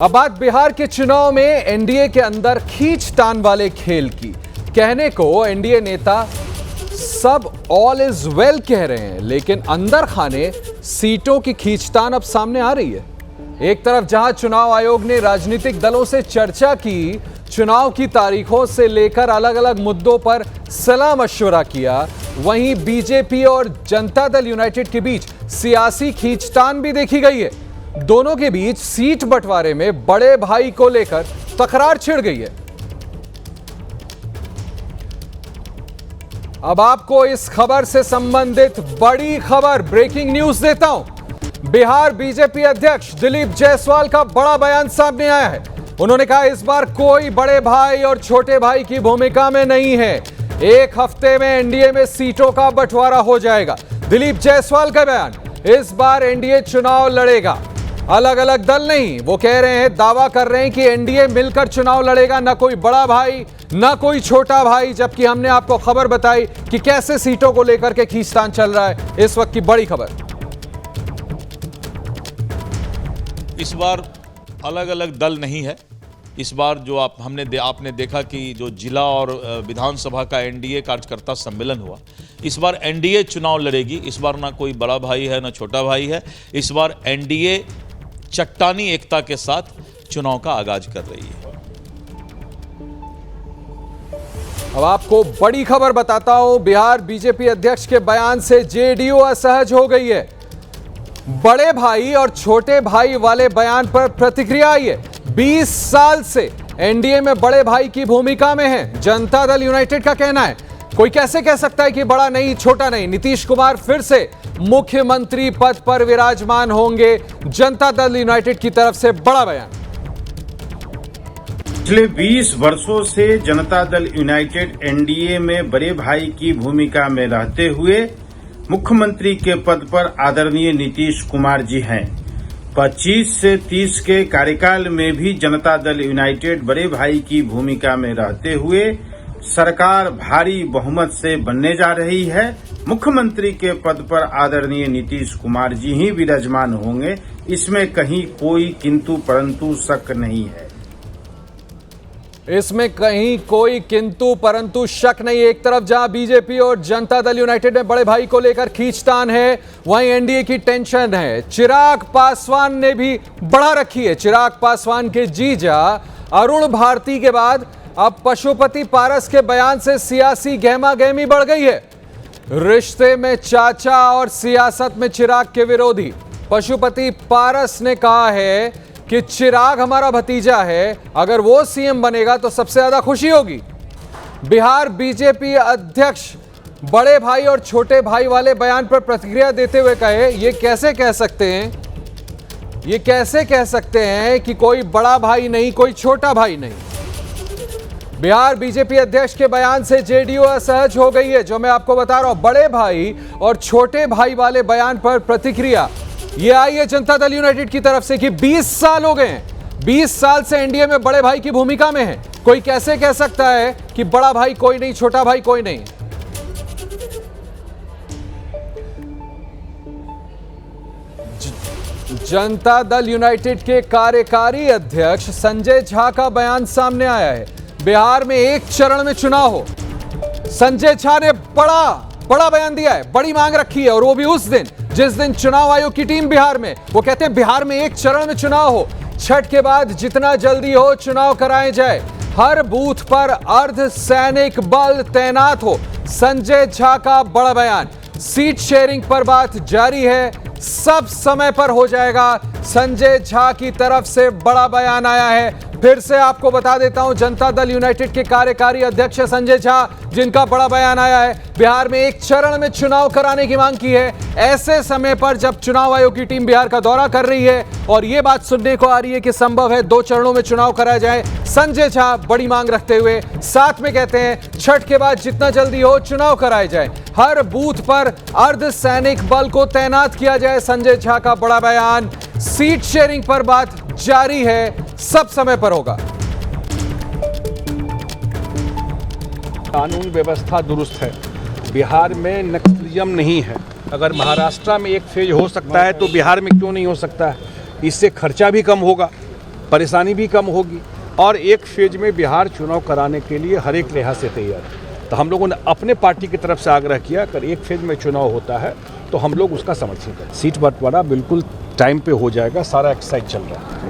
अब बात बिहार के चुनाव में एनडीए के अंदर खींचतान वाले खेल की। कहने को एनडीए नेता सब ऑल इज वेल कह रहे हैं, लेकिन अंदर खाने सीटों की खींचतान अब सामने आ रही है। एक तरफ जहां चुनाव आयोग ने राजनीतिक दलों से चर्चा की, चुनाव की तारीखों से लेकर अलग अलग मुद्दों पर सलाह मशवरा किया, वहीं बीजेपी और जनता दल यूनाइटेड के बीच सियासी खींचतान भी देखी गई है। दोनों के बीच सीट बंटवारे में बड़े भाई को लेकर तकरार छिड़ गई है। अब आपको इस खबर से संबंधित बड़ी खबर, ब्रेकिंग न्यूज देता हूं। बिहार बीजेपी अध्यक्ष दिलीप जायसवाल का बड़ा बयान सामने आया है। उन्होंने कहा इस बार कोई बड़े भाई और छोटे भाई की भूमिका में नहीं है। एक हफ्ते में एनडीए में सीटों का बंटवारा हो जाएगा। दिलीप जायसवाल का बयान, इस बार एनडीए चुनाव लड़ेगा, अलग अलग दल नहीं। वो कह रहे हैं, दावा कर रहे हैं कि एनडीए मिलकर चुनाव लड़ेगा, ना कोई बड़ा भाई ना कोई छोटा भाई। जबकि हमने आपको खबर बताई कि कैसे सीटों को लेकर के खींचतान चल रहा है। इस वक्त की बड़ी खबर, इस बार अलग अलग दल नहीं है। इस बार जो आपने देखा कि जो जिला और विधानसभा का एनडीए कार्यकर्ता सम्मेलन हुआ, इस बार एनडीए चुनाव लड़ेगी। इस बार ना कोई बड़ा भाई है ना छोटा भाई है। इस बार एनडीए चट्टानी एकता के साथ चुनाव का आगाज कर रही है। अब आपको बड़ी खबर बताता हूं। बिहार बीजेपी अध्यक्ष के बयान से जेडीयू असहज हो गई है। बड़े भाई और छोटे भाई वाले बयान पर प्रतिक्रिया आई है। 20 साल से एनडीए में बड़े भाई की भूमिका में है जनता दल यूनाइटेड का कहना है। कोई कैसे कह सकता है कि बड़ा नहीं छोटा नहीं। नीतीश कुमार फिर से मुख्यमंत्री पद पर विराजमान होंगे, जनता दल यूनाइटेड की तरफ से बड़ा बयान। पिछले 20 वर्षों से जनता दल यूनाइटेड एनडीए में बड़े भाई की भूमिका में रहते हुए मुख्यमंत्री के पद पर आदरणीय नीतीश कुमार जी हैं। 25 से 30 के कार्यकाल में भी जनता दल यूनाइटेड बड़े भाई की भूमिका में रहते हुए सरकार भारी बहुमत से बनने जा रही है। मुख्यमंत्री के पद पर आदरणीय नीतीश कुमार जी ही विराजमान होंगे, इसमें कहीं कोई किंतु परंतु शक नहीं है। इसमें कहीं कोई किंतु परंतु शक नहीं। एक तरफ जहां बीजेपी और जनता दल यूनाइटेड में बड़े भाई को लेकर खींचतान है, वहीं एनडीए की टेंशन है। चिराग पासवान ने भी बढ़ा रखी है। चिराग पासवान के जीजा अरुण भारती के बाद अब पशुपति पारस के बयान से सियासी गहमागहमी बढ़ गई है। रिश्ते में चाचा और सियासत में चिराग के विरोधी पशुपति पारस ने कहा है कि चिराग हमारा भतीजा है, अगर वो सीएम बनेगा तो सबसे ज्यादा खुशी होगी। बिहार बीजेपी अध्यक्ष बड़े भाई और छोटे भाई वाले बयान पर प्रतिक्रिया देते हुए कहे, ये कैसे कह सकते हैं कि कोई बड़ा भाई नहीं कोई छोटा भाई नहीं। बिहार बीजेपी अध्यक्ष के बयान से जेडीयू असहज हो गई है। जो मैं आपको बता रहा हूं, बड़े भाई और छोटे भाई वाले बयान पर प्रतिक्रिया ये आई है जनता दल यूनाइटेड की तरफ से कि 20 साल हो गए हैं, 20 साल से एनडीए में बड़े भाई की भूमिका में है। कोई कैसे कह सकता है कि बड़ा भाई कोई नहीं छोटा भाई कोई नहीं। जनता दल यूनाइटेड के कार्यकारी अध्यक्ष संजय झा का बयान सामने आया है। बिहार में एक चरण में चुनाव हो, संजय झा ने बड़ा बयान दिया है, बड़ी मांग रखी है। और वो भी उस दिन जिस दिन चुनाव आयोग की टीम बिहार में, वो कहते हैं बिहार में एक चरण में चुनाव हो, छठ के बाद जितना जल्दी हो चुनाव कराए जाए, हर बूथ पर अर्धसैनिक बल तैनात हो। संजय झा का बड़ा बयान। सीट शेयरिंग पर बात जारी है, सब समय पर हो जाएगा। संजय झा की तरफ से बड़ा बयान आया है। फिर से आपको बता देता हूं, जनता दल यूनाइटेड के कार्यकारी अध्यक्ष संजय झा, जिनका बड़ा बयान आया है। बिहार में एक चरण में चुनाव कराने की मांग की है, ऐसे समय पर जब चुनाव आयोग की टीम बिहार का दौरा कर रही है और यह बात सुनने को आ रही है कि संभव है 2 चरणों में चुनाव कराया जाए। संजय झा बड़ी मांग रखते हुए साथ में कहते हैं, छठ के बाद जितना जल्दी हो चुनाव कराए जाए, हर बूथ पर अर्धसैनिक बल को तैनात किया जाए। संजय झा का बड़ा बयान। सीट शेयरिंग पर बात जारी है, सब समय पर होगा। कानून व्यवस्था दुरुस्त है। बिहार में नक्सलिज्म नहीं है। अगर महाराष्ट्र में एक फेज हो सकता है तो बिहार में क्यों नहीं हो सकता है? इससे खर्चा भी कम होगा परेशानी भी कम होगी और एक फेज में बिहार चुनाव कराने के लिए हर एक लिहाज से तैयार है। तो हम लोगों ने अपने पार्टी की तरफ से आग्रह किया अगर एक फेज में चुनाव होता है तो हम लोग उसका समर्थन करें। सीट बंटवारा बिल्कुल टाइम पे हो जाएगा, सारा एक्सरसाइज चल रहा है।